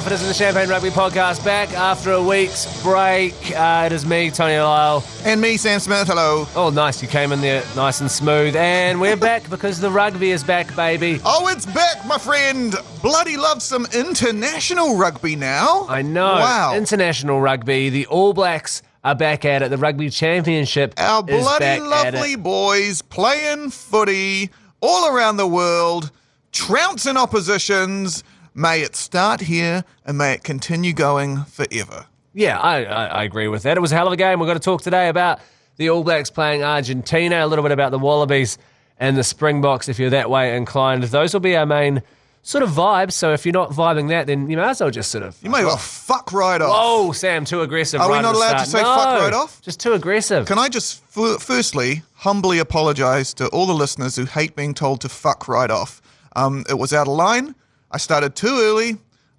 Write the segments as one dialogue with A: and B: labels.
A: off. It is the Champagne Rugby Podcast, back after a week's break. It is me, Tony Lyall.
B: And me, Sam Smith. Hello.
A: Oh, nice. You came in there nice and smooth. And we're back because the rugby is back, baby.
B: Oh, it's back, my friend. Bloody love some international rugby now.
A: I know.
B: Wow.
A: International rugby. The All Blacks are back at it. The Rugby Championship
B: Our
A: is
B: bloody
A: back
B: lovely
A: at it.
B: boys playing footy all around the world, trouncing oppositions. May it start here and may it continue going forever.
A: Yeah, I agree with that. It was a hell of a game. We're going to talk today about the All Blacks playing Argentina, a little bit about the Wallabies and the Springboks, if you're that way inclined. Those will be our main sort of vibes. So if you're not vibing that, then you might as well just sort of...
B: You may well fuck right off.
A: Whoa, Sam, too aggressive.
B: Are we
A: right
B: not
A: at the
B: allowed to
A: start.
B: say fuck right off?
A: Just too aggressive.
B: Can I just firstly humbly apologise to all the listeners who hate being told to fuck right off? It was out of line. I started too early.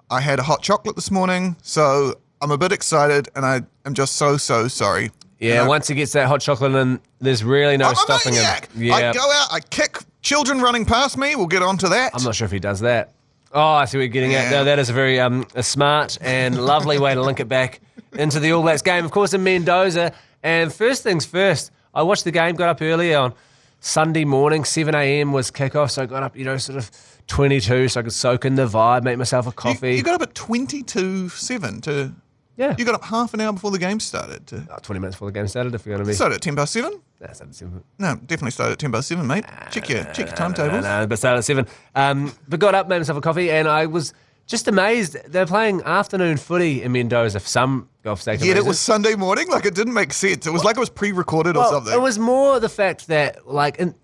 B: I had a hot chocolate this morning, so I'm a bit excited, and I am just so sorry.
A: Yeah, once he gets that hot chocolate in, there's really no
B: I'm
A: stopping
B: a
A: him.
B: maniac.
A: Yeah.
B: I go out, I kick children running past me. We'll get on to that.
A: I'm not sure if he does that. Oh, I see what you're getting at.
B: Yeah.
A: No, that is a very a smart and lovely way to link it back into the All Blacks game, of course, in Mendoza. And first things first, I watched the game, got up early on Sunday morning, 7 a.m. was kickoff, so I got up, sort of 22, so I could soak in the vibe, make myself a coffee.
B: You got up at 22:07 to...
A: Yeah.
B: You got up half an hour before the game started.
A: 20 minutes before the game started, if you're going to be...
B: Started at 10 past 7?
A: No, started at 7.
B: No, definitely started at 10 past 7, mate. Check your timetables.
A: No, but started at 7. But got up, made myself a coffee, and I was just amazed. They're playing afternoon footy in Mendoza for some godforsaken reason.
B: Yet it was Sunday morning? Like, it didn't make sense. It was like it was pre-recorded or something.
A: It was more the fact that,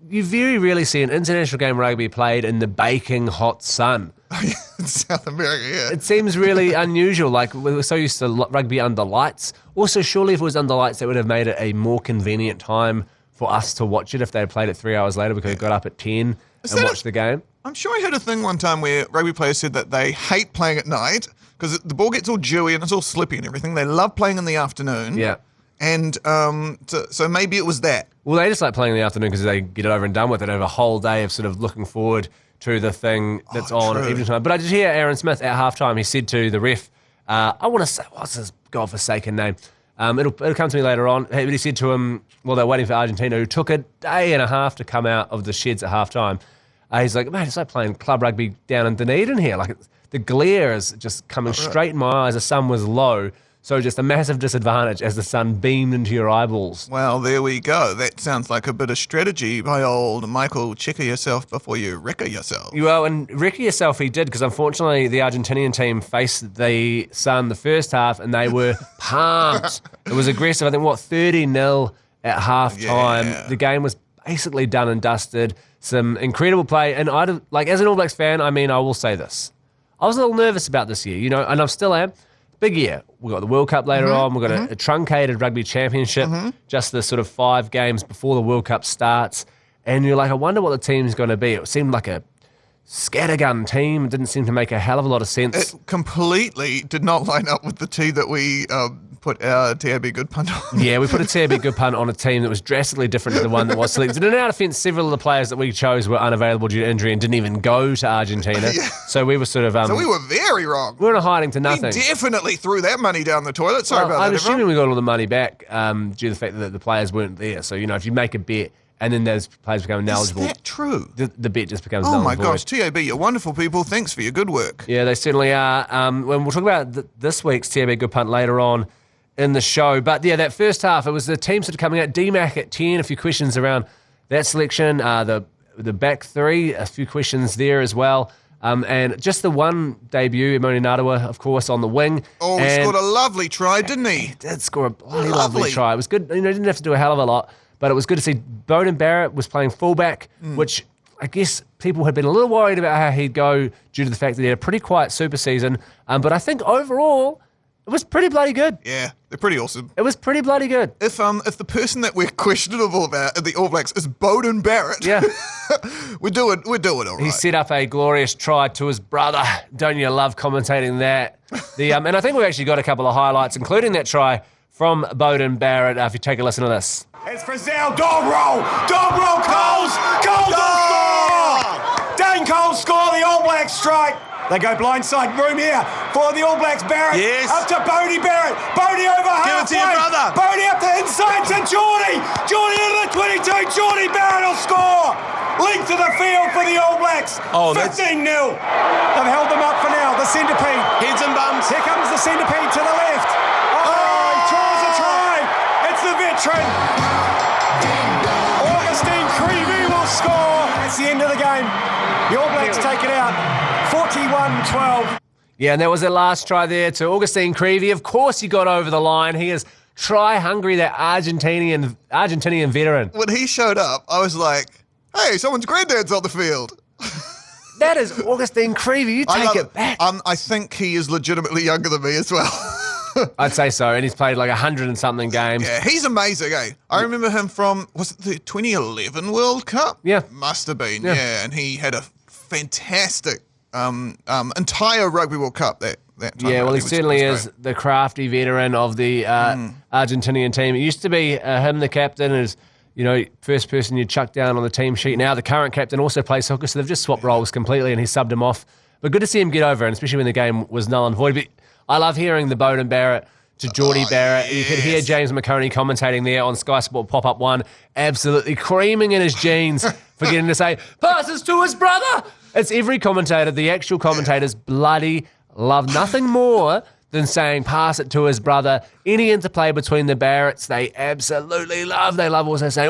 A: you very rarely see an international game of rugby played in the baking hot sun.
B: In South America, yeah.
A: It seems really unusual. Like, we were so used to rugby under lights. Also, surely if it was under lights, that would have made it a more convenient time for us to watch it if they had played it 3 hours later because we got up at 10 and watched the game.
B: I'm sure I heard a thing one time where rugby players said that they hate playing at night because the ball gets all dewy and it's all slippy and everything. They love playing in the afternoon.
A: Yeah.
B: And so maybe it was that.
A: Well, they just like playing in the afternoon because they get it over and done with it over a whole day of sort of looking forward to the thing that's on at evening time. But I did hear Aaron Smith at halftime. He said to the ref, I want to say, what's his godforsaken name? It'll come to me later on. But he said to him, well, they're waiting for Argentina, who took a day and a half to come out of the sheds at halftime. He's like, mate, it's like playing club rugby down in Dunedin here. Like, the glare is just coming straight in my eyes. The sun was low. So just a massive disadvantage as the sun beamed into your eyeballs.
B: Well, there we go. That sounds like a bit of strategy by old Micheal Chieka yourself before you wrecker yourself.
A: Well, and wrecker yourself he did, because unfortunately the Argentinian team faced the sun the first half and they were pumped. It was aggressive. I think, 30-0 at halftime.
B: Yeah.
A: The game was basically done and dusted. Some incredible play. And as an All Blacks fan, I will say this. I was a little nervous about this year, and I still am. Big year. We've got the World Cup later on. We've got a truncated rugby championship, just the sort of 5 games before the World Cup starts. And you're like, I wonder what the team's going to be. It seemed like a scattergun team. It didn't seem to make a hell of a lot of sense.
B: It completely did not line up with the tee that we put our TAB Good Punt on.
A: Yeah, we put a TAB Good Punt on a team that was drastically different to the one that was selected. In our defence, several of the players that we chose were unavailable due to injury and didn't even go to Argentina.
B: Yeah.
A: So we were sort of...
B: So we were very wrong.
A: We were in a hiding to nothing.
B: We definitely threw that money down the toilet. Sorry about that,
A: I'm assuming
B: everyone.
A: we got all the money back due to the fact that the players weren't there. So, if you make a bet and then those players become ineligible...
B: Is that true?
A: The bet just becomes
B: Oh
A: null
B: my
A: and void.
B: gosh, TAB, you're wonderful people. Thanks for your good work.
A: Yeah, they certainly are. When we'll talk about this week's TAB Good Punt later on in the show. But yeah, that first half, it was the team sort of coming out. DMAC at 10, a few questions around that selection. The back 3, a few questions there as well. And just the one debut, Emoni Narawa, of course, on the wing.
B: Oh, he scored a lovely try, didn't he?
A: He did score a bloody lovely try. It was good. Didn't have to do a hell of a lot, but it was good to see. Bowden Barrett was playing fullback, which I guess people had been a little worried about how he'd go due to the fact that he had a pretty quiet super season. But I think overall, it was pretty bloody good.
B: Yeah, they're pretty awesome.
A: It was pretty bloody good.
B: If the person that we're questionable about at the All Blacks is Bowden Barrett,
A: Yeah.
B: we're doing all right.
A: He set up a glorious try to his brother. Don't you love commentating that? And I think we've actually got a couple of highlights, including that try from Bowden Barrett. If you take a listen to this.
C: It's Frizzell, dog roll, Coles, Coles will score! Dane Coles score, the All Blacks strike. They go blindside. Room here for the All Blacks. Barrett.
D: Yes.
C: Up to Bodie Barrett. Bodie over halfway.
D: Give it to your brother.
C: Bodie up the inside to Geordie. Geordie into the 22. Geordie Barrett will score. Length to the field for the All Blacks. 15-0. They've held them up for now. The centipede.
D: Heads and bumps.
C: Here comes the centipede to the left. He tries a try. It's the veteran. Augustine Creevy will score. That's the end of the game. The All Blacks take it out. 41-12.
A: Yeah, and that was their last try there to Augustine Creevy. Of course he got over the line. He is try-hungry, that Argentinian veteran.
B: When he showed up, I was like, hey, someone's granddad's on the field.
A: That is Augustine Creevy. You take it back.
B: I think he is legitimately younger than me as well.
A: I'd say so, and he's played like 100 and something games.
B: Yeah, he's amazing, eh? I remember him from, was it the 2011 World Cup?
A: Yeah.
B: Must have been, yeah. And he had a fantastic entire Rugby World Cup that time.
A: Yeah, well, he
B: was
A: certainly
B: great.
A: is the crafty veteran of the Argentinian team. It used to be him, the captain, is first person you chuck down on the team sheet. Now the current captain also plays soccer, so they've just swapped roles completely, and he subbed him off. But good to see him get over, and especially when the game was null and void. But I love hearing the Bowden Barrett to Geordie Barrett.
B: Yes.
A: You could hear James McConey commentating there on Sky Sport Pop-Up 1, absolutely creaming in his jeans, forgetting to say, passes to his brother. It's every commentator, the actual commentators bloody love nothing more than saying pass it to his brother. Any interplay between the Barretts, they absolutely love. They love also saying,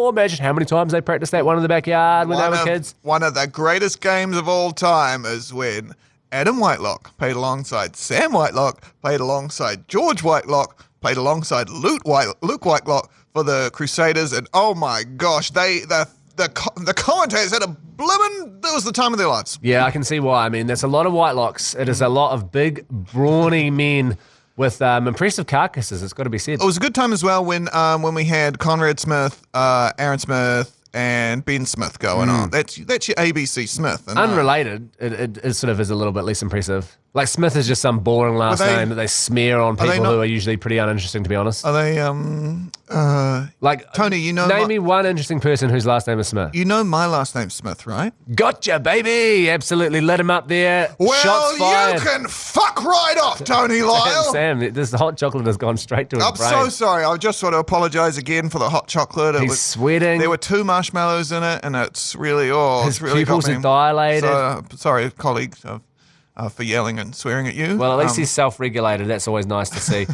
A: imagine how many times they practiced that one in the backyard when they were kids.
B: One of the greatest games of all time is when Adam Whitelock played alongside Sam Whitelock, played alongside George Whitelock, played alongside Luke Whitelock for the Crusaders, and oh my gosh, the commentators had a blimmin', that was the time of their lives.
A: Yeah, I can see why. I mean, there's a lot of Whitelocks. It is a lot of big, brawny men with impressive carcasses, it's got to be said.
B: It was a good time as well when we had Conrad Smith, Aaron Smith, and Ben Smith going on. That's your ABC Smith. And,
A: Unrelated, it sort of is a little bit less impressive. Like Smith is just some boring last name that they smear on people who are usually pretty uninteresting, to be honest.
B: Are they,
A: like
B: Tony,
A: name me one interesting person whose last name is Smith.
B: You know my last name's Smith, right?
A: Gotcha, baby. Absolutely lit him up there.
B: Well,
A: Shots fired.
B: you can fuck right off, Tony Lyall.
A: Sam, this hot chocolate has gone straight to his brain.
B: I'm so sorry. I just want to apologise again for the hot chocolate.
A: He's sweating.
B: There were 2 marshmallows in it, and it's really,
A: his
B: really
A: pupils
B: got me.
A: are dilated.
B: So, sorry, colleagues, for yelling and swearing at you.
A: Well, at least he's self-regulated. That's always nice to see.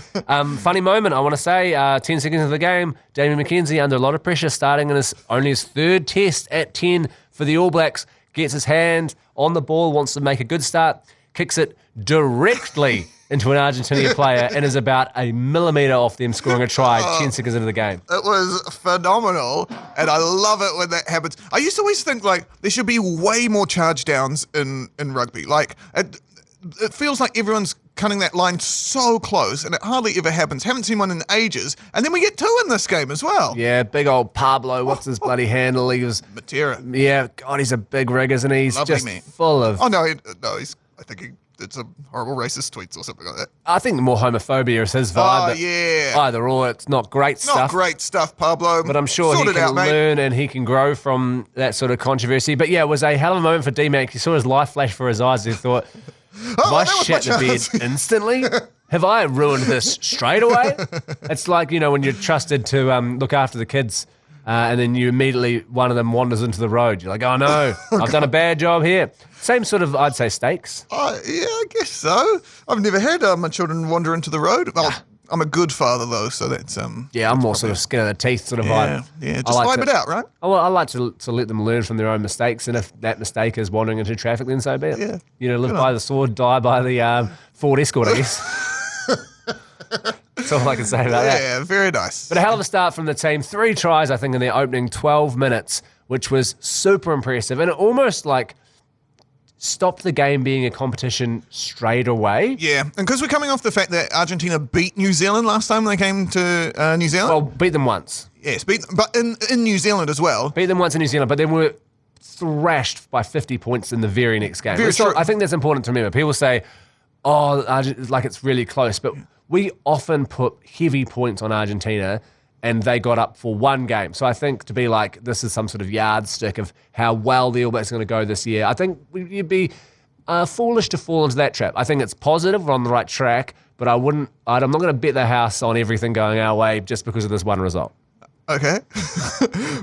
A: Funny moment, I want to say, 10 seconds of the game, Damien McKenzie under a lot of pressure, starting in only his 3rd test at 10 for the All Blacks, gets his hand on the ball, wants to make a good start, kicks it directly into an Argentinian player and is about a millimetre off them scoring a try 10 seconds into the game.
B: It was phenomenal, and I love it when that happens. I used to always think, like, there should be way more charge downs in rugby. Like, it feels like everyone's cutting that line so close, and it hardly ever happens. Haven't seen one in ages. And then we get 2 in this game as well.
A: Yeah, big old Pablo. What's his bloody handle? He was...
B: Matera.
A: Yeah, God, he's a big rig, isn't he? He's
B: Lovely
A: just
B: man.
A: full of...
B: Oh, no, I think he did some horrible racist tweets or something like that.
A: I think more homophobia is his vibe.
B: Oh, yeah.
A: Either or, it's not great stuff.
B: Not great stuff, Pablo.
A: But I'm sure he can learn and he can grow from that sort of controversy. But yeah, it was a hell of a moment for D-Mac. He saw his life flash for his eyes and he thought, have I shit the bed instantly? Have I ruined this straight away? It's like, when you're trusted to look after the kids and then you immediately, one of them wanders into the road. You're like, oh no, I've done a bad job here. Same sort of, I'd say, stakes.
B: Yeah, I guess so. I've never had my children wander into the road. Well, I'm a good father, though, so that's...
A: Yeah, I'm more sort of skin of the teeth sort of vibe.
B: Yeah, just vibe it out, right?
A: Oh, well, I like to let them learn from their own mistakes, and if that mistake is wandering into traffic, then so be it.
B: Yeah.
A: Live by the sword, die by the Ford Escort, I guess. That's all I can say about that.
B: Yeah, very nice.
A: But a hell of a start from the team. 3 tries, I think, in their opening 12 minutes, which was super impressive. And it almost, stopped the game being a competition straight away.
B: Yeah, and because we're coming off the fact that Argentina beat New Zealand last time they came to New Zealand.
A: Well, beat them once.
B: Yes, but in New Zealand as well.
A: Beat them once in New Zealand, but then were thrashed by 50 points in the very next game.
B: Very true.
A: I think that's important to remember. People say, it's really close, but we often put heavy points on Argentina and they got up for one game. So I think to be like, this is some sort of yardstick of how well the All Blacks are going to go this year, I think you'd be foolish to fall into that trap. I think it's positive, we're on the right track, but I'm not going to bet the house on everything going our way just because of this one result.
B: Okay.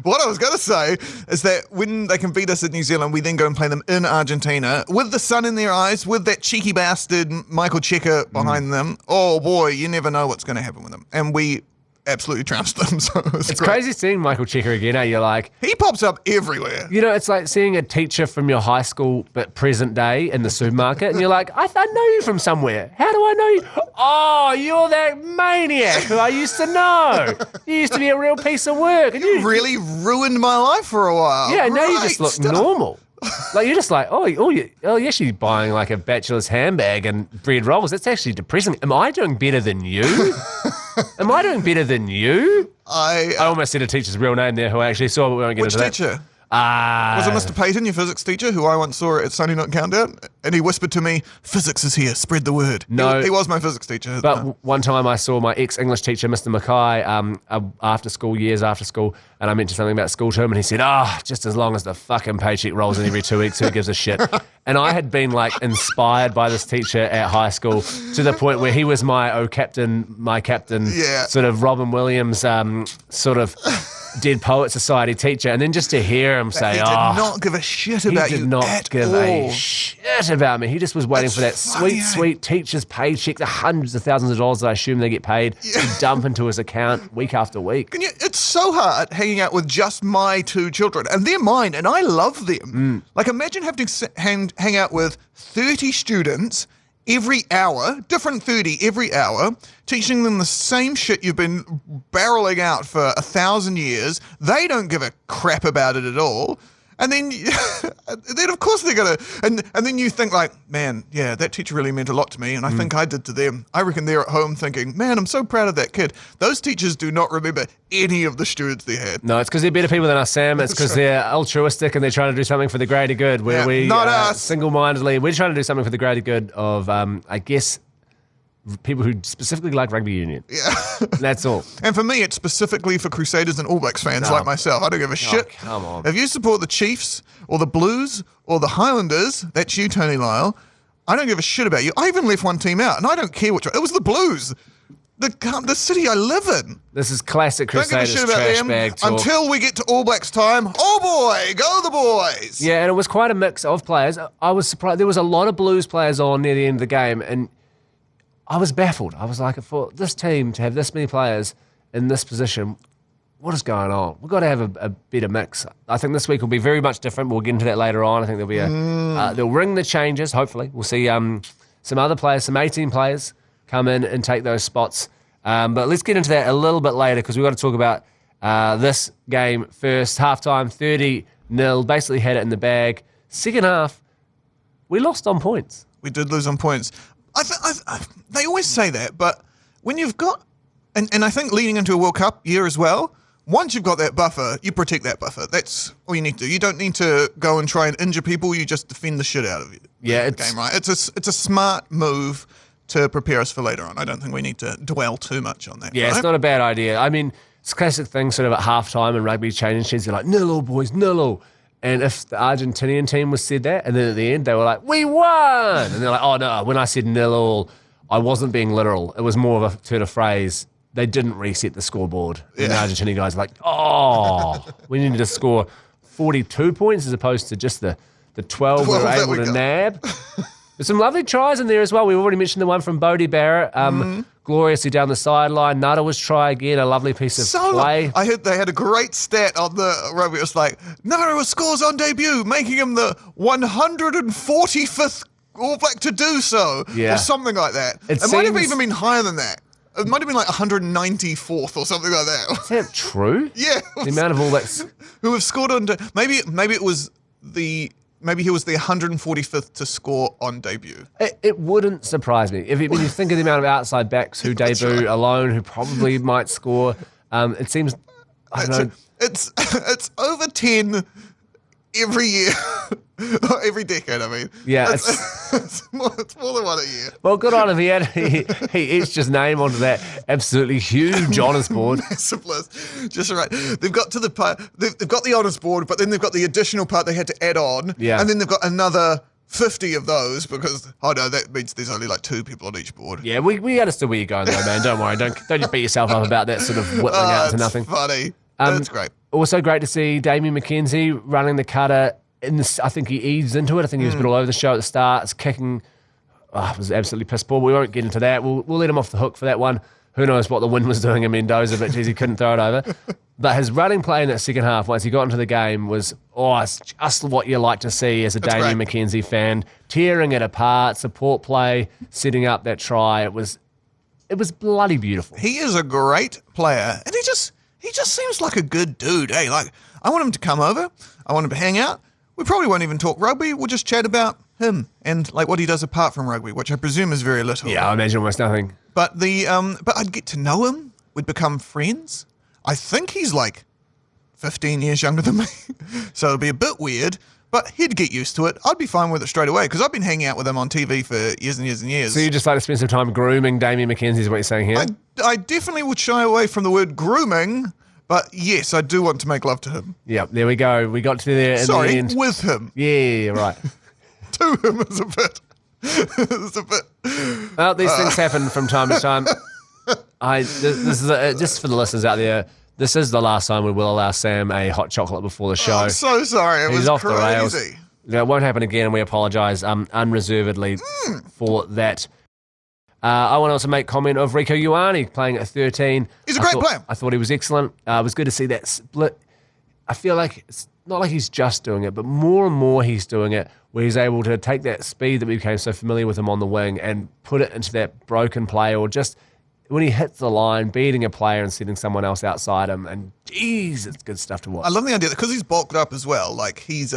B: What I was going to say is that when they can beat us at New Zealand, we then go and play them in Argentina with the sun in their eyes, with that cheeky bastard Micheal Chieka behind them. Oh boy, you never know what's going to happen with them. And we absolutely trounced them. So it's
A: crazy seeing Micheal Chieka again. You're like,
B: he pops up everywhere.
A: You know, it's like seeing a teacher from your high school but present day in the supermarket, and you're like, I know you from somewhere. How do I know you? Oh, you're that maniac who I used to know. You used to be a real piece of work. And
B: you really ruined my life for a while.
A: Yeah, now you just look normal. Like you're just like, you're actually buying like a bachelor's handbag and bread rolls. That's actually depressing. Am I doing better than you? Am I doing better than you? I almost said a teacher's real name there who I actually saw, but we won't get into that.
B: Which teacher? Was it Mr. Payton, your physics teacher, who I once saw at Sunday Night Countdown? And he whispered to me, physics is here, spread the word.
A: No.
B: He was my physics teacher.
A: But one time I saw my ex-English teacher, Mr. Mackay, years after school, and I mentioned something about school to him, and he said, just as long as the fucking paycheck rolls in every 2 weeks, who gives a shit? And I had been like inspired by this teacher at high school to the point where he was my captain, sort of Robin Williams sort of Dead Poet Society teacher, and then just to hear him say,
B: he did not give a shit about you.
A: He did not give a shit about me. He just was waiting for that sweet teacher's paycheck, the hundreds of thousands of dollars that I assume they get paid, to dump into his account week after week.
B: It's so hard hanging out with just my two children, and they're mine, and I love them. Like, imagine having to hang out with 30 students every hour, different 30 every hour, teaching them the same shit you've been barreling out for 1,000 years. They don't give a crap about it at all. And then of course they're going to, and then you think like, man, yeah, that teacher really meant a lot to me, and I think I did to them. I reckon they're at home thinking, man, I'm so proud of that kid. Those teachers do not remember any of the students they had.
A: No, it's because they're better people than us, Sam. It's because they're altruistic and they're trying to do something for the greater good. Where we
B: not us.
A: Single-mindedly, we're trying to do something for the greater good of, I guess, people who specifically like rugby union.
B: Yeah.
A: That's all.
B: And for me, it's specifically for Crusaders and All Blacks fans like myself. I don't give a shit.
A: Come on.
B: If you support the Chiefs or the Blues or the Highlanders, that's you, Tony Lyall, I don't give a shit about you. I even left one team out, and I don't care which one. It was the Blues. The city I live in.
A: This is classic Crusaders trash bag talk.
B: Until we get to All Blacks time. Oh boy, go the boys.
A: Yeah, and it was quite a mix of players. I was surprised. There was a lot of Blues players on near the end of the game, and I was baffled. I was like, for this team to have this many players in this position, what is going on? We've got to have a better mix. I think this week will be very much different. We'll get into that later on. I think there'll be they'll ring the changes, hopefully. We'll see some other players, some 18 players come in and take those spots. But let's get into that a little bit later because we've got to talk about this game first. Halftime, 30-0, basically had it in the bag. Second half, we lost on points.
B: We did lose on points. They always say that, but when you've got, and I think leading into a World Cup year as well, once you've got that buffer, you protect that buffer. That's all you need to do. You don't need to go and try and injure people. You just defend the shit out of it.
A: Yeah,
B: the game, right? It's a smart move to prepare us for later on. I don't think we need to dwell too much on that.
A: Yeah,
B: right?
A: It's not a bad idea. I mean, it's a classic thing sort of at halftime in rugby changing sheds. They're like, 0-0, boys, 0-0. And if the Argentinian team was said that, and then at the end they were like, we won! And they're like, oh no, when I said 0-0, I wasn't being literal. It was more of a turn of phrase. They didn't reset the scoreboard. Yeah. And the Argentinian guys were like, oh, we needed to score 42 points as opposed to just the 12 we were able to nab. There's some lovely tries in there as well. We've already mentioned the one from Bodie Barrett. Gloriously down the sideline. Nutter was try again, a lovely piece of play.
B: I heard they had a great stat on the rugby. It was like, Nutter scores on debut, making him the 145th All Black to do so. Yeah. Or something like that. It might have even been higher than that. It might have been like 194th or something like that.
A: Is that true?
B: Yeah.
A: The amount of All Blacks
B: who have scored on maybe it was maybe he was the 145th to score on debut.
A: It wouldn't surprise me. When you think of the amount of outside backs who debut alone, who probably might score, it seems, I don't know.
B: It's over 10 every year. Every decade, I mean.
A: Yeah.
B: It's more than one a year.
A: Well, good on him. He etched his name onto that absolutely huge honours board.
B: Massive list. Just right. They've got to the part, they've got the honours board, but then they've got the additional part they had to add on.
A: Yeah.
B: And then they've got another 50 of those because, oh no, that means there's only like 2 people on each board.
A: Yeah, we understand where you're going though, man. Don't worry. Don't just beat yourself up about that sort of whittling out to nothing.
B: Funny. That's great.
A: Also great to see Damien McKenzie running the cutter. I think he eased into it. I think he was a bit all over the show at the start. It's kicking. It was absolutely piss poor. We won't get into that. We'll let him off the hook for that one. Who knows what the wind was doing in Mendoza, but geez, he couldn't throw it over. But his running play in that second half, once he got into the game, was it's just what you like to see as a Damien McKenzie fan. Tearing it apart, support play, setting up that try. It was bloody beautiful.
B: He is a great player, and he just seems like a good dude. Hey, like I want him to come over. I want him to hang out. We probably won't even talk rugby. We'll just chat about him and like what he does apart from rugby, which I presume is very little.
A: Yeah, I imagine almost nothing.
B: But but I'd get to know him. We'd become friends. I think he's like 15 years younger than me, so it'd be a bit weird. But he'd get used to it. I'd be fine with it straight away because I've been hanging out with him on TV for years and years and years.
A: So you just like to spend some time grooming Damien McKenzie is what you're saying here?
B: I definitely would shy away from the word grooming, but yes, I do want to make love to him.
A: Yep, there we go. We got to there in the end.
B: With him.
A: Yeah, right.
B: To him is a bit.
A: Well, these things happen from time to time. This is just for the listeners out there. This is the last time we will allow Sam a hot chocolate before the show.
B: I'm so sorry. It was
A: off
B: crazy.
A: The rails. It won't happen again, and we apologise unreservedly for that. I want to also make comment of Rieko Ioane playing at 13.
B: He's a great player.
A: I thought he was excellent. It was good to see that split. I feel like it's not like he's just doing it, but more and more he's doing it, where he's able to take that speed that we became so familiar with him on the wing and put it into that broken play, or just when he hits the line, beating a player and setting someone else outside him. And geez, it's good stuff to watch.
B: I love the idea that because he's bulked up as well, like he's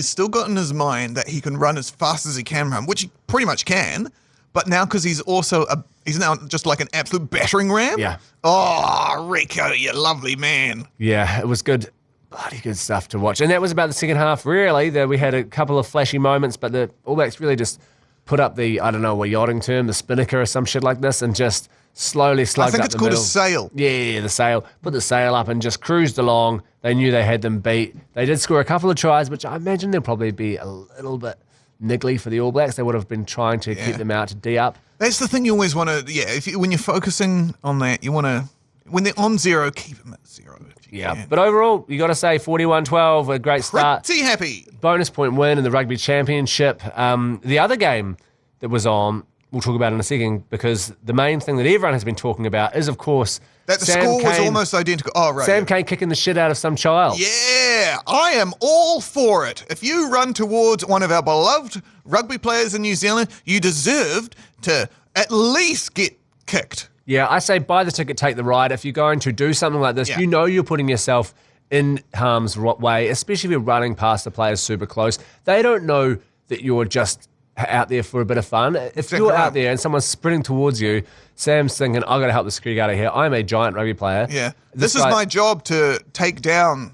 B: still got in his mind that he can run as fast as he can run, which he pretty much can. But now because he's now just like an absolute battering ram.
A: Yeah.
B: Oh, Rieko, you lovely man.
A: Yeah, it was good. Bloody good stuff to watch. And that was about the second half, really. We had a couple of flashy moments, but the All Blacks really just put up the, I don't know, a yachting term, the spinnaker or some shit like this, and just slowly slugged up the middle. I think it's called a
B: sail.
A: Yeah, the sail. Put the sail up and just cruised along. They knew they had them beat. They did score a couple of tries, which I imagine they'll probably be a little bit niggly for the All Blacks. They would have been trying to keep them out to D up.
B: That's the thing you always want to, when you're focusing on that, you want to, when they're on 0, keep them at 0.
A: Yeah, but overall, you got to say 41-12, a great start.
B: Pretty happy.
A: Bonus point win in the Rugby Championship. The other game that was on, we'll talk about in a second, because the main thing that everyone has been talking about is, of course,
B: that the score was almost identical. Oh, right.
A: Sam Cane kicking the shit out of some child.
B: Yeah, I am all for it. If you run towards one of our beloved rugby players in New Zealand, you deserved to at least get kicked.
A: Yeah, I say buy the ticket, take the ride. If you're going to do something like this, you know you're putting yourself in harm's way, especially if you're running past the players super close. They don't know that you're just out there for a bit of fun. If you're out there and someone's sprinting towards you, Sam's thinking, I've got to help this creek out of here. I'm a giant rugby player.
B: Yeah. This is my job to take down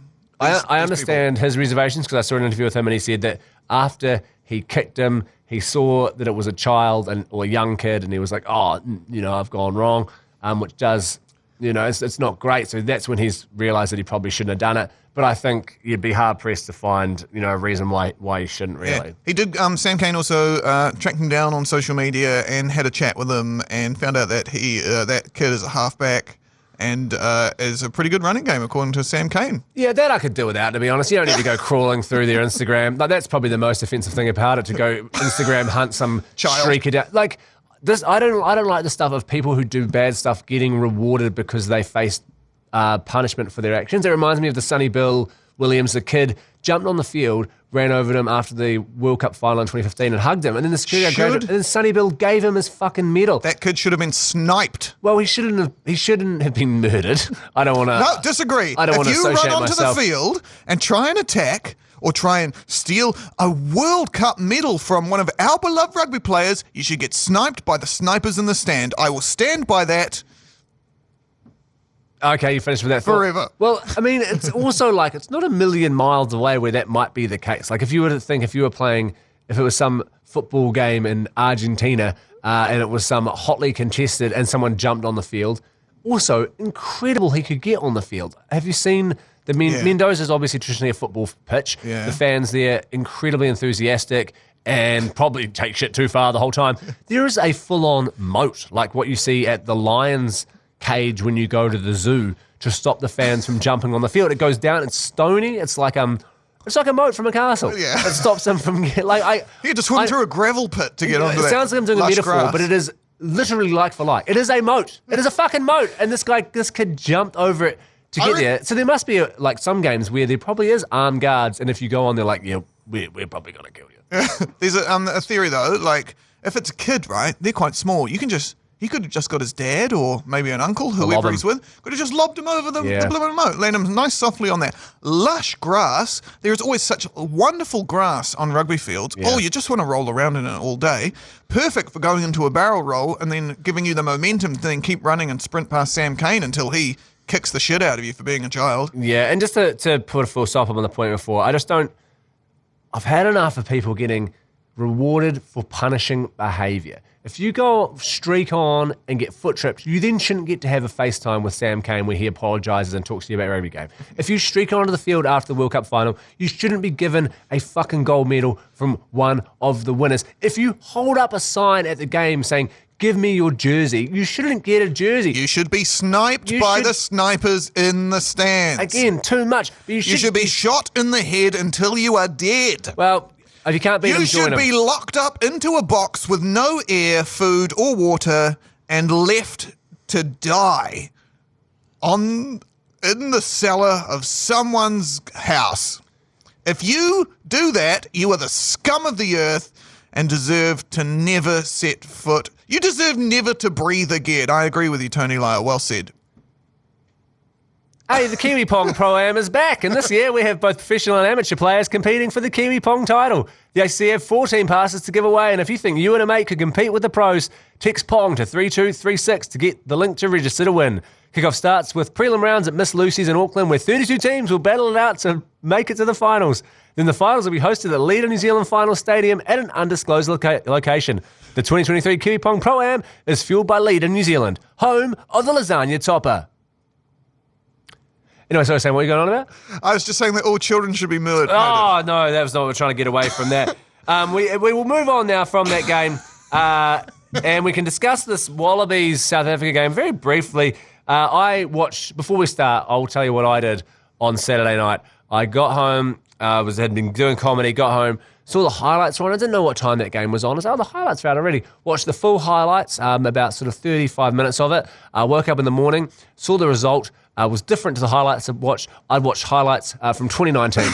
B: these
A: I understand
B: people.
A: His reservations, because I saw an interview with him and he said that after he kicked him, he saw that it was a child or a young kid, and he was like, I've gone wrong, which does, it's not great. So that's when he's realised that he probably shouldn't have done it. But I think you'd be hard-pressed to find, a reason why he shouldn't really.
B: Yeah. He did, Sam Cane also tracked him down on social media and had a chat with him and found out that that kid is a halfback and is a pretty good running game, according to Sam Cane.
A: Yeah, that I could do without, to be honest. You don't need to go crawling through their Instagram. Like, that's probably the most offensive thing about it, to go Instagram hunt some shrieker down. Like, this, I don't like the stuff of people who do bad stuff getting rewarded because they faced punishment for their actions. It reminds me of the Sonny Bill Williams. The kid jumped on the field, ran over to him after the World Cup final in 2015 and hugged him. And then the security guard grabbed him, and then Sonny Bill gave him his fucking medal.
B: That kid should have been sniped.
A: Well, he shouldn't have been murdered. I don't want to.
B: No, disagree.
A: I don't want to associate myself.
B: If you run onto the field and try and attack or try and steal a World Cup medal from one of our beloved rugby players, you should get sniped by the snipers in the stand. I will stand by that.
A: Okay, you finished with that thought.
B: Forever.
A: Well, I mean, it's also like, it's not a million miles away where that might be the case. Like, if you were playing, if it was some football game in Argentina and it was some hotly contested and someone jumped on the field, also incredible he could get on the field. Have you seen Mendoza is obviously traditionally a football pitch.
B: Yeah.
A: The fans there, incredibly enthusiastic. and probably take shit too far the whole time. There is a full-on moat, like what you see at the Lions cage when you go to the zoo to stop the fans from jumping on the field. It goes down, it's stony, it's like a moat from a castle.
B: Yeah.
A: It stops them from you
B: had to swim through a gravel pit to get onto that.
A: It sounds like I'm doing a metaphor,
B: grass.
A: but it is literally like for like. It is a moat. It is a fucking moat. And this kid jumped over it to get there. So there must be some games where there probably is armed guards, and if you go on, they're like, yeah, we're probably going to kill you.
B: There's a theory though, like if it's a kid, right, they're quite small. He could have just got his dad or maybe an uncle, whoever he's with, could have just lobbed him over the moat, land him nice softly on that lush grass. There is always such wonderful grass on rugby fields. Yeah. Oh, you just want to roll around in it all day. Perfect for going into a barrel roll and then giving you the momentum to then keep running and sprint past Sam Cane until he kicks the shit out of you for being a child.
A: Yeah, and just to put a full stop on the point before, I've had enough of people getting rewarded for punishing behaviour. If you go streak on and get foot tripped, you then shouldn't get to have a FaceTime with Sam Cane where he apologises and talks to you about your rugby game. If you streak onto the field after the World Cup final, you shouldn't be given a fucking gold medal from one of the winners. If you hold up a sign at the game saying, give me your jersey, you shouldn't get a jersey.
B: You should be sniped by the snipers in the stands.
A: Again, too much. But
B: you should be shot in the head until you are dead.
A: Well, if you can't beat them, join them.
B: You should be locked up into a box with no air, food, or water and left to die in the cellar of someone's house. If you do that, you are the scum of the earth and deserve to never set foot. You deserve never to breathe again. I agree with you, Tony Lyall. Well said.
A: Hey, the Kiwi Pong Pro-Am is back, and this year we have both professional and amateur players competing for the Kiwi Pong title. The ACC have 14 passes to give away, and if you think you and a mate could compete with the pros, text Pong to 3236 to get the link to register to win. Kickoff starts with prelim rounds at Miss Lucy's in Auckland, where 32 teams will battle it out to make it to the finals. Then the finals will be hosted at Leader New Zealand Final Stadium at an undisclosed location. The 2023 Kiwi Pong Pro-Am is fueled by Leader New Zealand, home of the lasagna topper. Anyway, so I was saying, what are you going on about?
B: I was just saying that all children should be murdered.
A: Oh, no, that was not what we're trying to get away from that. We will move on now from that game, and we can discuss this Wallabies South Africa game very briefly. I watched, before we start, I'll tell you what I did on Saturday night. I got home, had been doing comedy, got home, saw the highlights on. I didn't know what time that game was on. I said, the highlights are out already. Watched the full highlights, about sort of 35 minutes of it. Woke up in the morning, saw the result. Was different to the highlights I'd watched. I'd watched highlights from 2019.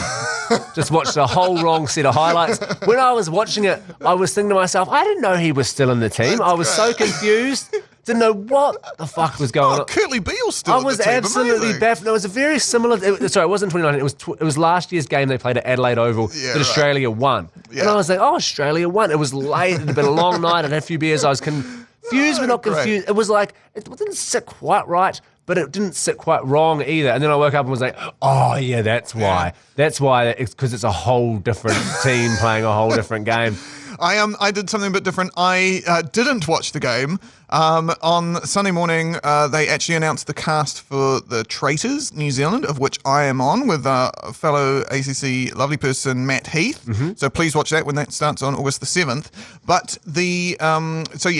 A: Just watched a whole wrong set of highlights. When I was watching it, I was thinking to myself, I didn't know he was still in the team. I was so confused. Didn't know what the fuck was going on.
B: Curtly Beale's still
A: I was absolutely baffled. It was a very similar... it wasn't 2019. It was last year's game they played at Adelaide Oval that Australia won. Yeah. And I was like, Australia won. It was late. It had been a long night. I'd had a few beers. I was confused but not confused. It was like, it didn't sit quite right, but it didn't sit quite wrong either. And then I woke up and was like, oh, yeah, that's why. Yeah. That's why, because it's a whole different team playing a whole different game.
B: I did something a bit different. I didn't watch the game. On Sunday morning, they actually announced the cast for The Traitors, New Zealand, of which I am on with fellow ACC lovely person Matt Heath. Mm-hmm. So please watch that when that starts on August the 7th. But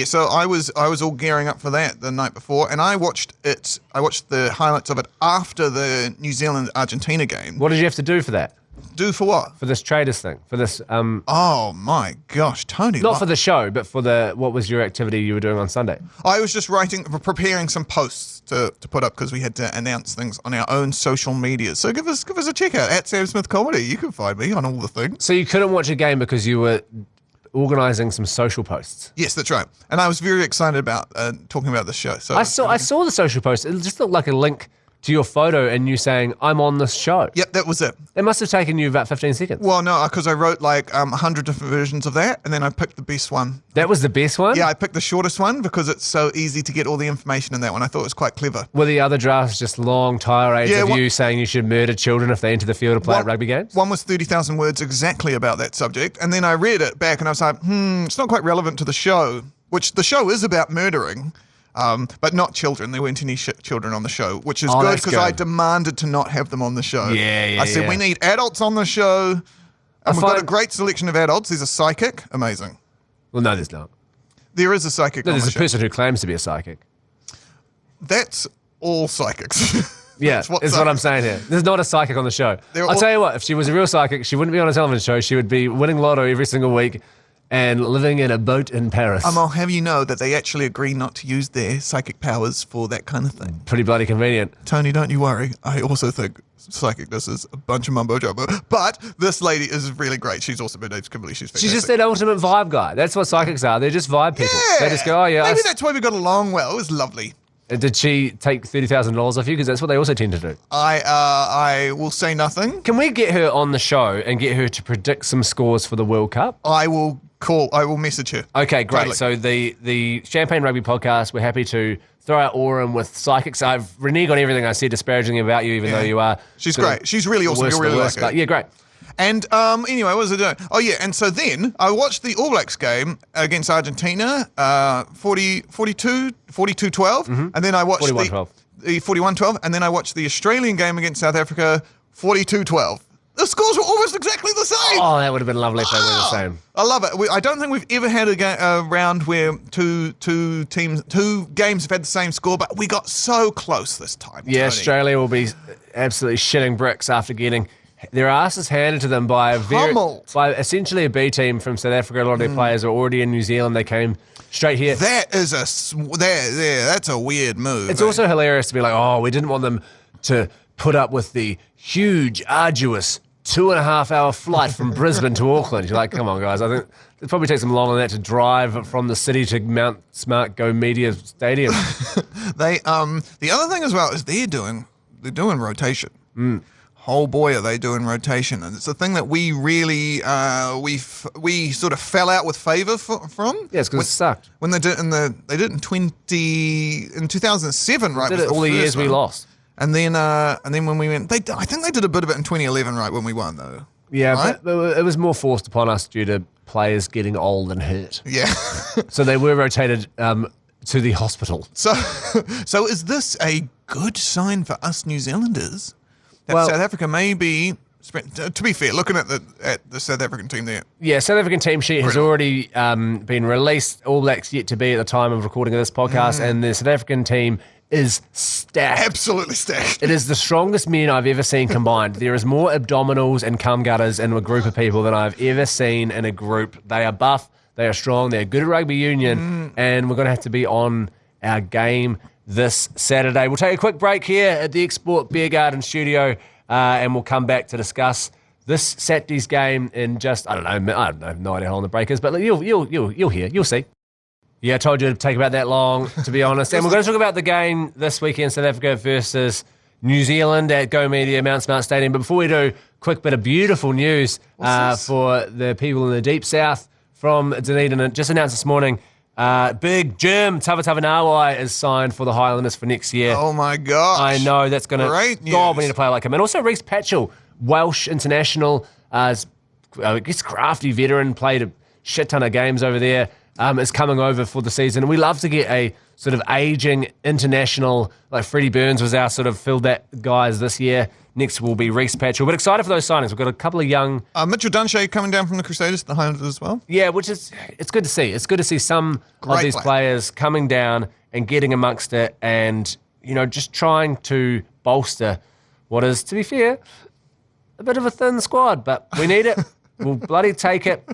B: so I was all gearing up for that the night before, and I watched it. I watched the highlights of it after the New Zealand-Argentina game.
A: What did you have to do for that?
B: Do for what?
A: For this Traitors thing. For this.
B: Oh my gosh, Tony!
A: Not for the show, but for what was your activity you were doing on Sunday?
B: I was just preparing some posts to put up because we had to announce things on our own social media. So give us a check out at Sam Smith Comedy. You can find me on all the things.
A: So you couldn't watch a game because you were organising some social posts.
B: Yes, that's right. And I was very excited about talking about this show. So
A: I saw the social post. It just looked like a link to your photo and you saying, I'm on this show.
B: Yep, that was it.
A: It must have taken you about 15 seconds.
B: Well, no, because I wrote like 100 different versions of that, and then I picked the best one.
A: That was the best one?
B: Yeah, I picked the shortest one because it's so easy to get all the information in that one. I thought it was quite clever.
A: Were the other drafts just long tirades of you saying you should murder children if they enter the field to play at rugby games?
B: One was 30,000 words exactly about that subject, and then I read it back and I was like, it's not quite relevant to the show, which the show is about murdering. But not children. There weren't any children on the show, which is good because I demanded to not have them on the show. I said, we need adults on the show. And we've got a great selection of adults. There's a psychic. Amazing.
A: Well, no, there's not.
B: There is a psychic.
A: No, there's a person who claims to be a psychic.
B: That's all psychics.
A: Yeah, that's what I'm saying here. There's not a psychic on the show. I'll tell you what, if she was a real psychic, she wouldn't be on a television show. She would be winning lotto every single week and living in a boat in Paris.
B: I'll have you know that they actually agree not to use their psychic powers for that kind of thing.
A: Pretty bloody convenient.
B: Tony, don't you worry. I also think psychicness is a bunch of mumbo jumbo. But this lady is really great. She's also been Kimberly. She's fantastic.
A: She's just that ultimate vibe guy. That's what psychics are. They're just vibe people.
B: Yeah.
A: They just go, oh yeah.
B: Maybe that's why we got along well. It was lovely.
A: Did she take $30,000 off you? Because that's what they also tend to do.
B: I will say nothing.
A: Can we get her on the show and get her to predict some scores for the World Cup?
B: I will message her.
A: Okay, great.
B: Totally.
A: So the Champagne Rugby Podcast, we're happy to throw our aura in with psychics. I've reneged on everything I said disparagingly about you, even though you are.
B: She's great. She's really awesome. You'll really like her.
A: Yeah, great.
B: And anyway, what was I doing? Oh, yeah. And so then I watched the All Blacks game against Argentina, 42-12. Mm-hmm. And then I watched
A: 41-12.
B: The 41-12. And then I watched the Australian game against South Africa, 42-12. The scores were almost exactly the same.
A: Oh, that would have been lovely if they were the same.
B: I love it. I don't think we've ever had a round where two games have had the same score, but we got so close this time.
A: Yeah,
B: Tony.
A: Australia will be absolutely shitting bricks after getting their asses handed to them by essentially a B team from South Africa. A lot of their players are already in New Zealand. They came straight here.
B: That's a weird move.
A: It's also hilarious to be like, oh, we didn't want them to put up with the huge, arduous 2.5-hour flight from Brisbane to Auckland. You're like, come on, guys. I think it probably takes them longer than that to drive from the city to Mount Smart Go Media Stadium.
B: The other thing as well is they're doing rotation. Oh boy, are they doing rotation, and it's a thing that we really we sort of fell out with favour from.
A: Yeah, it's because it sucked
B: when they did in 2007, right?
A: Did it all the years we lost.
B: And then when we went, I think they did a bit of it in 2011, right, when we won, though.
A: Yeah,
B: right?
A: but it was more forced upon us due to players getting old and hurt.
B: Yeah.
A: So they were rotated to the hospital.
B: So is this a good sign for us New Zealanders that South Africa may be? To be fair, looking at the South African team there.
A: Yeah, South African team sheet has already been released. All Blacks yet to be at the time of recording of this podcast, and the South African team is stacked.
B: Absolutely stacked.
A: It is the strongest men I've ever seen combined. There is more abdominals and cum gutters in a group of people than I've ever seen in a group. They are buff, they are strong, they're good at rugby union, and we're going to have to be on our game this Saturday. We'll take a quick break here at the Export Beer Garden studio, and we'll come back to discuss this Saturday's game in just, I have no idea how long the break is, but you'll hear, you'll see. Yeah, I told you it'd take about that long, to be honest. And we're going to talk about the game this weekend, South Africa versus New Zealand at Go Media Mount Smart Stadium. But before we do, quick bit of beautiful news for the people in the Deep South from Dunedin. Just announced this morning, Big Jim Tavatanawai is signed for the Highlanders for next year.
B: Oh, my gosh.
A: I know, that's going to...
B: Great news.
A: God, we need a player like him. And also Reece Patchell, Welsh international, I guess crafty veteran, played a shit ton of games over there. Is coming over for the season. And we love to get a sort of aging international, like Freddie Burns was our sort of filled that guys this year. Next will be Reece Patchell. But excited for those signings. We've got a couple of young...
B: Micheal Chieka coming down from the Crusaders to the Highlanders as well.
A: Yeah, it's good to see. It's good to see some of these players coming down and getting amongst it and, just trying to bolster what is, to be fair, a bit of a thin squad. But we need it. We'll bloody take it.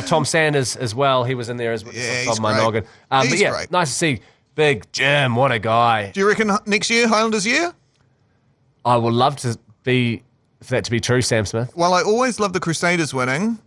A: Tom Sanders as well. He was in there as well.
B: Yeah,
A: he's my noggin. But yeah,
B: great.
A: Nice to see Big Jim. What a guy.
B: Do you reckon next year, Highlanders year?
A: I would love for that to be true, Sam Smith.
B: Well, I always love the Crusaders winning.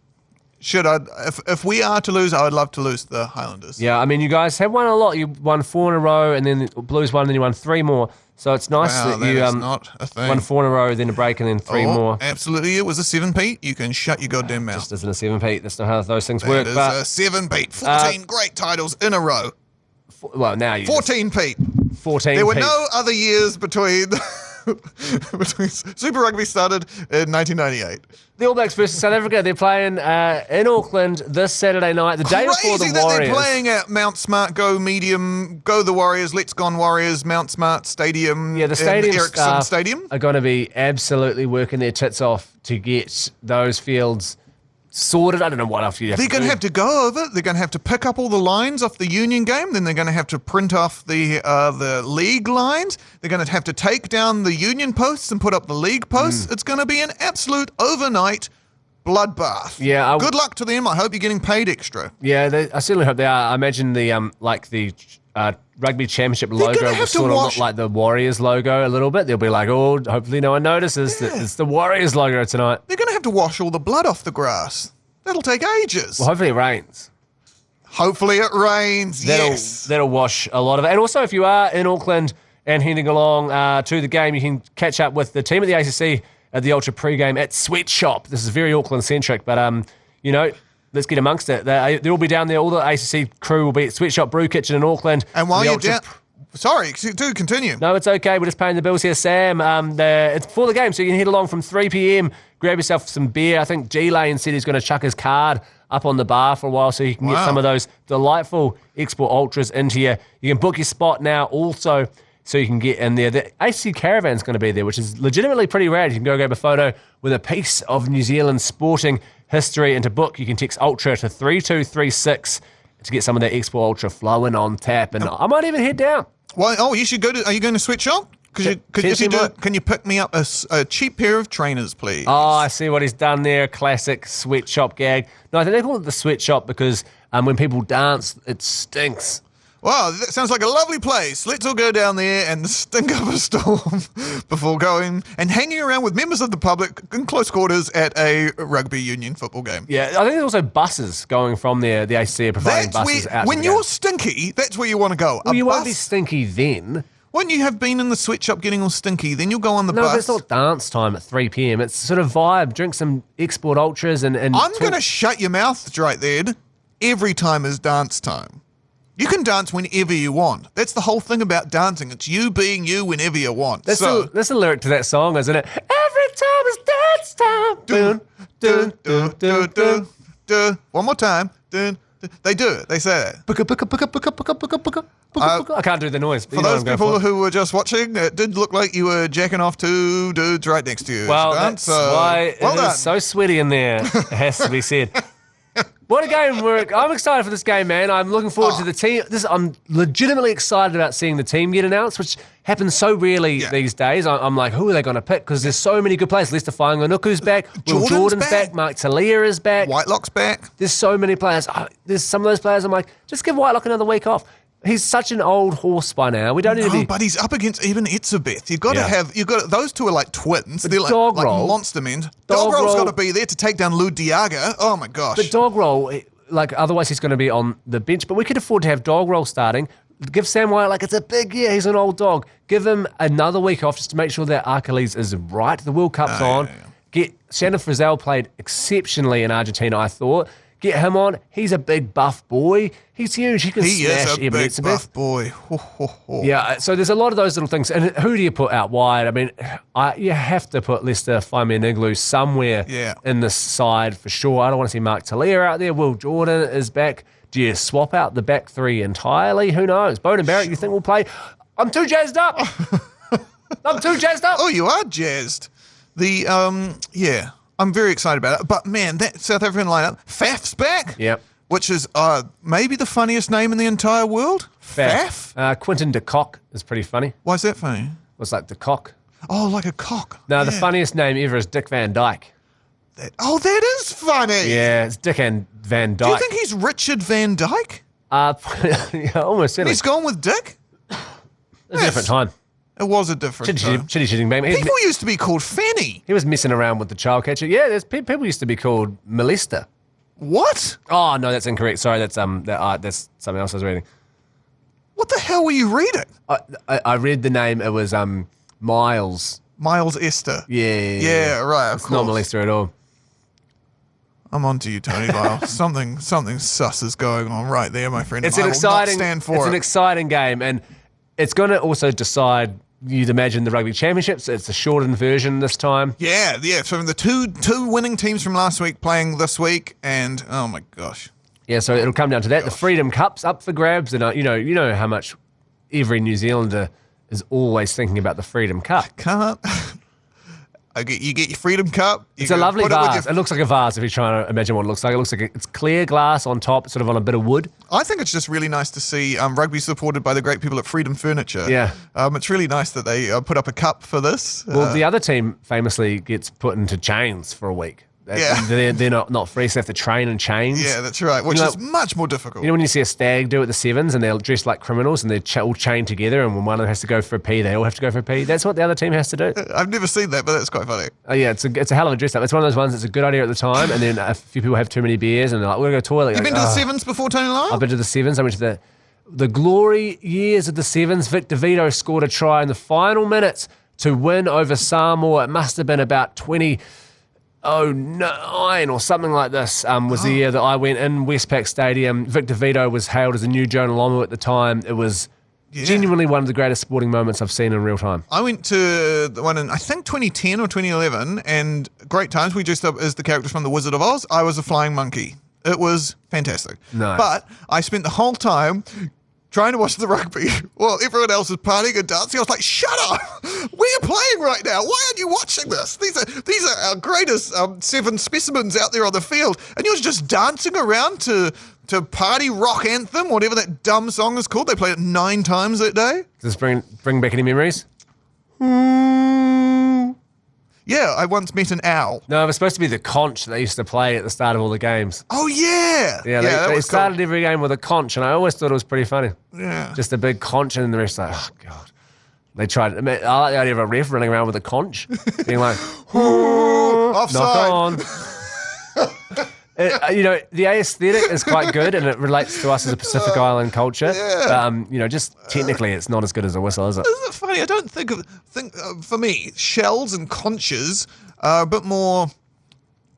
B: If we are to lose, I would love to lose the Highlanders.
A: Yeah, I mean, you guys have won a lot. You won 4 in a row, and then Blues won, and then you won 3 more. So it's nice that you
B: not a thing.
A: won 4 in a row, then a break, and then 3 more.
B: Absolutely, it was a 7-peat. You can shut your goddamn mouth.
A: Just isn't a 7-peat. That's not how those things work.
B: It is
A: but
B: a 7-peat. 14 great titles in a row.
A: Well, now you
B: 14-peat.
A: 14.
B: There were no other years between Super Rugby started in 1998.
A: The All Blacks versus South Africa. They're playing in Auckland this Saturday night, the day before the Warriors.
B: That they're playing at Mount Smart Go Medium, Go the Warriors, Let's Gone Warriors, Mount Smart Stadium.
A: Yeah, the stadium
B: Ericsson Stadium
A: are going to be absolutely working their tits off to get those fields sorted. I don't know what else you have
B: They're
A: to
B: going
A: do.
B: to have to go over. They're going to have to pick up all the lines off the Union game. Then they're going to have to print off the league lines. They're going to have to take down the Union posts and put up the league posts. It's going to be an absolute overnight bloodbath.
A: Yeah,
B: good luck to them. I hope you're getting paid extra.
A: Yeah, I certainly hope they are. I imagine the rugby championship logo
B: gonna
A: will
B: have to
A: sort of
B: wash-
A: look like the Warriors logo a little bit. They'll be like, oh, hopefully no one notices that it's the Warriors logo tonight.
B: They're going to have to wash all the blood off the grass. That'll take ages.
A: Well, hopefully it rains.
B: Hopefully it rains. Yes.
A: That'll wash a lot of it. And also, if you are in Auckland and heading along to the game, you can catch up with the team at the ACC at the Ultra pre-game at Sweatshop. This is very Auckland-centric, but, let's get amongst it. They'll be down there. All the ACC crew will be at Sweatshop Brew Kitchen in Auckland.
B: And while you're down... Sorry, do continue.
A: No, it's okay. We're just paying the bills here, Sam. It's before the game, so you can head along from 3 p.m, grab yourself some beer. I think G-Lane said he's going to chuck his card up on the bar for a while so you can get some of those delightful Export Ultras into you. You can book your spot now also so you can get in there. The ACC Caravan's going to be there, which is legitimately pretty rad. You can go grab a photo with a piece of New Zealand sporting history, and to book, you can text Ultra to 3236 to get some of that Export Ultra flowing on tap. And I might even head down.
B: Well, you should go to... Are you going to Sweatshop? Because if you do, can you pick me up a cheap pair of trainers, please?
A: Oh, I see what he's done there. Classic Sweatshop gag. No, I think they call it the Sweatshop because when people dance, it stinks.
B: Wow, that sounds like a lovely place. Let's all go down there and stink up a storm before going and hanging around with members of the public in close quarters at a rugby union football game.
A: Yeah, I think there's also buses going from there. The ACC are providing buses out.
B: When you're stinky, that's where you want to go.
A: Well, you won't be stinky then.
B: When you have been in the sweatshop getting all stinky, then you'll go on the bus.
A: No, but it's not dance time at 3 p.m. It's sort of vibe. Drink some Export Ultras and
B: I'm going to shut your mouth right there. Every time is dance time. You can dance whenever you want. That's the whole thing about dancing. It's you being you whenever you want.
A: That's the lyric to that song, isn't it? Every time is dance time.
B: Dun, dun, dun, dun, dun, dun. One more time. Dun, dun. They do it. They say that.
A: I can't do the noise.
B: For those people who were just watching, it did look like you were jacking off two dudes right next to you.
A: Well, that's why it is so sweaty in there. It has to be said. What a game. I'm excited for this game, man. I'm looking forward to the team. I'm legitimately excited about seeing the team get announced, which happens so rarely these days. I'm like, who are they going to pick? Because there's so many good players. Lester Fainganuku's back. Jordan's back. Mark Talia is back.
B: Whitelock's back.
A: There's so many players. There's some of those players I'm like, just give Whitelock another week off. He's such an old horse by now. We don't need to be...
B: but he's up against even Itzebeth. You've got to have... Those two are like twins. They're like monster men. Dog Roll's got to be there to take down Lou Diaga. Oh, my gosh.
A: But Dog Roll, otherwise he's going to be on the bench. But we could afford to have Dog Roll starting. Give Sam White, it's a big year. He's an old dog. Give him another week off just to make sure that Achilles is right. The World Cup's on. Yeah. Shannon Frizzell played exceptionally in Argentina, I thought. Get him on. He's a big buff boy. He's huge. He can smash Evan Etzebeth.
B: Buff boy.
A: Yeah, so there's a lot of those little things. And who do you put out wide? I mean, you have to put Lester Fainganuku somewhere in the side for sure. I don't want to see Mark Talia out there. Will Jordan is back. Do you swap out the back three entirely? Who knows? Bowden Barrett, you think will play? I'm too jazzed up. I'm too jazzed up.
B: Oh, you are jazzed. I'm very excited about it. But, man, that South African lineup, Faf's back.
A: Yep.
B: Which is maybe the funniest name in the entire world. Faf?
A: Quinton de Kock is pretty funny.
B: Why is that funny?
A: It's like de Kock.
B: Oh, like a cock.
A: No, the funniest name ever is Dick Van Dyke.
B: That is funny.
A: Yeah, it's Dick and Van Dyke.
B: Do you think he's Richard Van Dyke?
A: Yeah, almost certainly.
B: He's gone with Dick?
A: A different time.
B: It was a different time.
A: Chitty bang.
B: People used to be called Fanny.
A: He was messing around with the child catcher. Yeah, there's people used to be called molester.
B: What?
A: Oh no, that's incorrect. Sorry, that's something else I was reading.
B: What the hell were you reading?
A: I read the name. It was Miles.
B: Miles Esther.
A: Yeah,
B: right.
A: It's not molester at all.
B: I'm on to you, Tony Lyall. something sus is going on right there, my friend.
A: It's an exciting game, and it's going to also decide. You'd imagine the rugby championships. It's a shortened version this time.
B: Yeah. So the two winning teams from last week playing this week, and oh my gosh.
A: Yeah, so it'll come down to that. The Freedom Cup's up for grabs, and you know how much every New Zealander is always thinking about the Freedom Cup.
B: You get your Freedom Cup.
A: It's a lovely vase. It looks like a vase if you're trying to imagine what it looks like. It looks like it's clear glass on top, sort of on a bit of wood.
B: I think it's just really nice to see rugby supported by the great people at Freedom Furniture.
A: Yeah.
B: It's really nice that they put up a cup for this.
A: Well, the other team famously gets put into chains for a week. They're not free, so they have to train in chains.
B: Yeah, that's right, which is much more difficult.
A: You know when you see a stag do it at the Sevens and they're dressed like criminals and they're all chained together, and when one of them has to go for a pee, they all have to go for a pee? That's what the other team has to do.
B: I've never seen that, but that's quite funny.
A: Oh yeah, it's a hell of a dress up. It's one of those ones that's a good idea at the time, and then a few people have too many beers and they're like, we're going to go to the toilet.
B: You've been to the Sevens before, Tony Lyall?
A: I've been to the Sevens. I went to the glory years of the Sevens. Victor Vito scored a try in the final minutes to win over Samoa. It must have been about 2009 or something like this was the year that I went in Westpac Stadium. Victor Vito was hailed as a new Jonah Lomu at the time. It was genuinely one of the greatest sporting moments I've seen in real time.
B: I went to the one in, I think, 2010 or 2011, and great times. We dressed up as the characters from The Wizard of Oz. I was a flying monkey. It was fantastic.
A: Nice.
B: But I spent the whole time trying to watch the rugby while everyone else is partying and dancing. I was like, shut up! We're playing right now. Why aren't you watching this? These are our greatest seven specimens out there on the field. And you're just dancing around to Party Rock Anthem, whatever that dumb song is called. They played it 9 times that day.
A: Does this bring back any memories?
B: Yeah, I once met an owl.
A: No, it was supposed to be the conch that they used to play at the start of all the games.
B: Oh, yeah.
A: Yeah, they started every game with a conch, and I always thought it was pretty funny.
B: Yeah.
A: Just a big conch, and the rest like, oh, God. They tried. I like the idea of a ref running around with a conch, being like,
B: offside.
A: Knock on. The aesthetic is quite good, and it relates to us as a Pacific Island culture.
B: Yeah.
A: Just technically, it's not as good as a whistle, is it?
B: Isn't it funny? I don't think for me, shells and conches are a bit more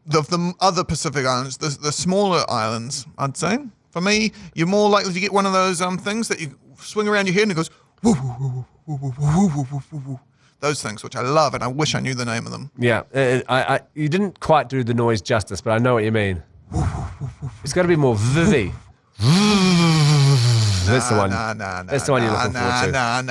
B: the other Pacific Islands, the smaller islands, I'd say. For me, you're more likely to get one of those things that you swing around your head and it goes woo, woo, woo, woo, woo, woo, woo, woo, woo, woo. Those things, which I love, and I wish I knew the name of them.
A: Yeah, you didn't quite do the noise justice, but I know what you mean. It's got to be more vivy. That's the one. That's the one you're looking forward to.
B: Nah.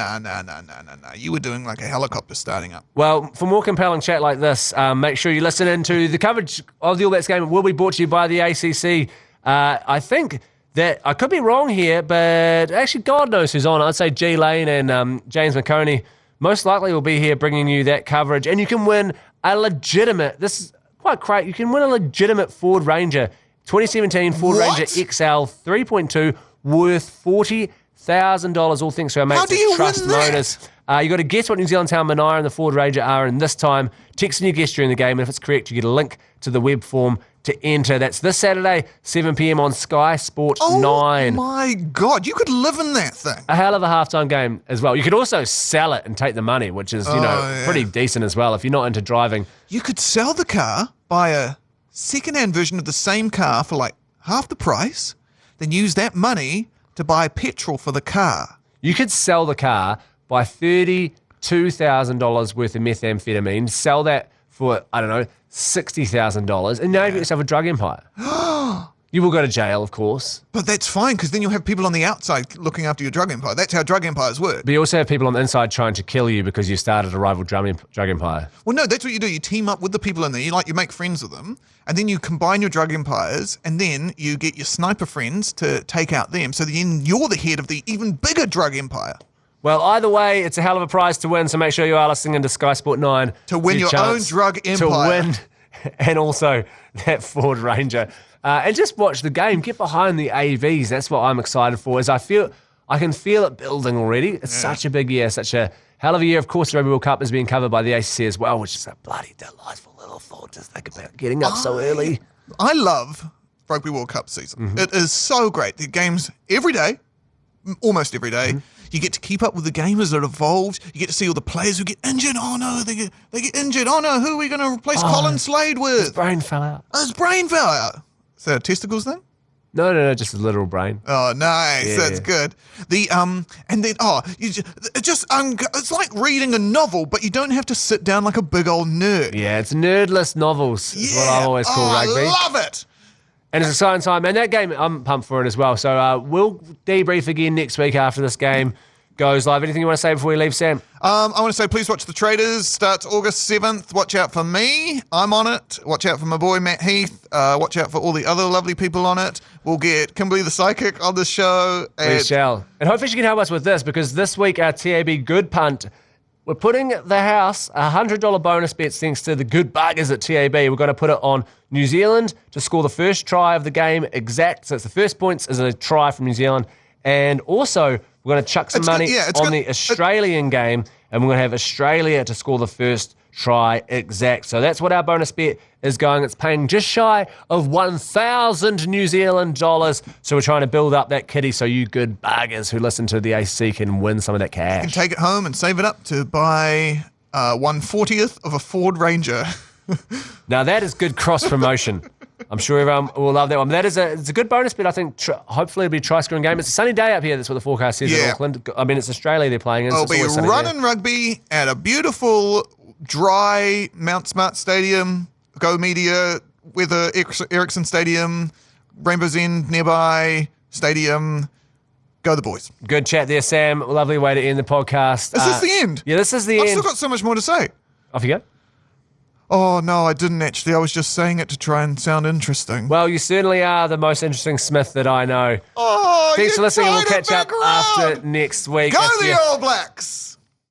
B: You were doing like a helicopter starting up.
A: Well, for more compelling chat like this, make sure you listen into the coverage of the All Blacks game. It will be brought to you by the ACC. I think that I could be wrong here, but actually, God knows who's on. I'd say G Lane and James McConey most likely will be here bringing you that coverage, and you can win a legitimate. This is quite great. You can win a legitimate Ford Ranger, 2017 Ford Ranger XL 3.2, worth $40,000. All thanks to our mates at Trust Motors. You got to guess what New Zealand Town Manaia and the Ford Ranger are, and this time, text in your guess during the game, and if it's correct, you get a link to the web form to enter. That's this Saturday, 7 p.m. on Sky Sport 9.
B: Oh my God, you could live in that thing.
A: A hell of a halftime game as well. You could also sell it and take the money, which is, pretty decent as well if you're not into driving.
B: You could sell the car, buy a second-hand version of the same car for like half the price, then use that money to buy petrol for the car.
A: You could sell the car, buy $32,000 worth of methamphetamine, sell that for, I don't know, $60,000, and now you get yourself a drug empire. You will go to jail, of course.
B: But that's fine, because then you'll have people on the outside looking after your drug empire. That's how drug empires work.
A: But you also have people on the inside trying to kill you because you started a rival drug empire.
B: Well, no, that's what you do. You team up with the people in there. You make friends with them, and then you combine your drug empires, and then you get your sniper friends to take out them. So then you're the head of the even bigger drug empire.
A: Well, either way, it's a hell of a prize to win, so make sure you are listening into Sky Sport 9.
B: To win your own drug empire.
A: To win, and also that Ford Ranger. And just watch the game. Get behind the AVs. That's what I'm excited for, is I can feel it building already. It's such a big year, such a hell of a year. Of course, the Rugby World Cup is being covered by the ACC as well, which is a bloody delightful little thought to think about getting up so early.
B: I love Rugby World Cup season. Mm-hmm. It is so great. The games every day, almost every day. Mm-hmm. You get to keep up with the game as it evolves. You get to see all the players who get injured. Oh, no, they get injured. Oh, no, who are we going to replace Colin Slade with?
A: His brain fell out.
B: His brain fell out. Is that a testicles thing?
A: No, just a literal brain.
B: Oh, nice. Yeah. That's good. And then it's like reading a novel, but you don't have to sit down like a big old nerd.
A: Yeah, it's nerdless novels. Is what I always call rugby.
B: I love it.
A: And it's exciting time. And that game, I'm pumped for it as well. So we'll debrief again next week after this game. goes live. Anything you want to say before we leave, Sam?
B: I want to say please watch The Traders. Starts August 7th. Watch out for me. I'm on it. Watch out for my boy Matt Heath. Watch out for all the other lovely people on it. We'll get Kimberly the Psychic on the show.
A: We shall. And hopefully she can help us with this, because this week our TAB Good Punt, we're putting the house $100 bonus bets thanks to the good buggers at TAB. We're going to put it on New Zealand to score the first try of the game exact. So it's the first points is a try from New Zealand. And also, we're going to chuck some money on the Australian game, and we're going to have Australia to score the first try exact. So that's what our bonus bet is going. It's paying just shy of 1,000 New Zealand dollars. So we're trying to build up that kitty so you good buggers who listen to the AC can win some of that cash.
B: You can take it home and save it up to buy 1/40th of a Ford Ranger.
A: Now that is good cross promotion. I'm sure everyone will love that one. It's a good bonus bet, I think. Hopefully it'll be a try-scoring game. It's a sunny day up here. That's what the forecast says in Auckland. I mean, it's Australia they're playing in.
B: It'll be running rugby at a beautiful, dry Mount Smart Stadium, Go Media, Weather Ericsson Stadium, Rainbow's End nearby stadium. Go the boys.
A: Good chat there, Sam. Lovely way to end the podcast.
B: Is this the end?
A: Yeah, this is the end.
B: I've still got so much more to say.
A: Off you go.
B: Oh, no, I didn't actually. I was just saying it to try and sound interesting.
A: Well, you certainly are the most interesting Smith that I know.
B: Oh,
A: thanks for listening, and we'll catch up after next week.
B: Go the All Blacks!